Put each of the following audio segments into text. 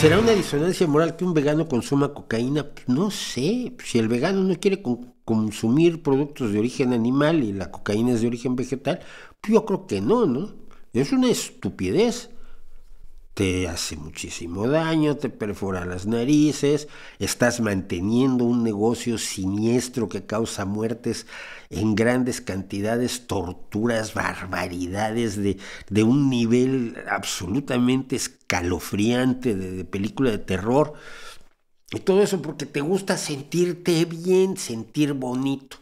¿Será una disonancia moral que un vegano consuma cocaína? Pues no sé. Si el vegano no quiere consumir productos de origen animal y la cocaína es de origen vegetal, pues yo creo que no, ¿no? Es una estupidez. Te hace muchísimo daño, te perfora las narices, estás manteniendo un negocio siniestro que causa muertes en grandes cantidades, torturas, barbaridades de un nivel absolutamente escalofriante de película de terror. Y todo eso porque te gusta sentirte bien, sentir bonito.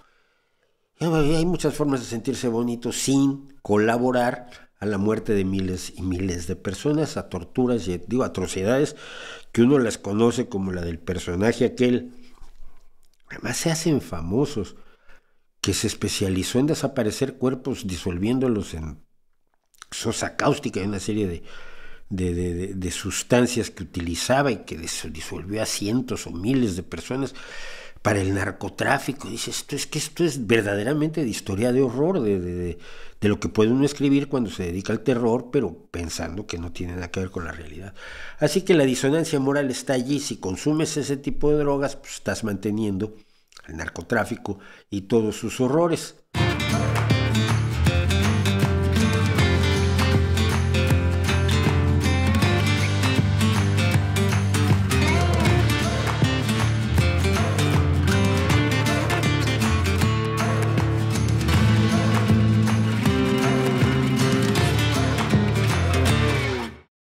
Hay muchas formas de sentirse bonito sin colaborar a la muerte de miles y miles de personas, a torturas y digo atrocidades que uno las conoce como la del personaje aquel. Además se hacen famosos, que se especializó en desaparecer cuerpos disolviéndolos en sosa cáustica y una serie de sustancias que utilizaba y que disolvió a cientos o miles de personas para el narcotráfico. Dice, esto es verdaderamente de historia de horror, de lo que puede uno escribir cuando se dedica al terror, pero pensando que no tiene nada que ver con la realidad. Así que la disonancia moral está allí. Si consumes ese tipo de drogas, pues estás manteniendo el narcotráfico y todos sus horrores.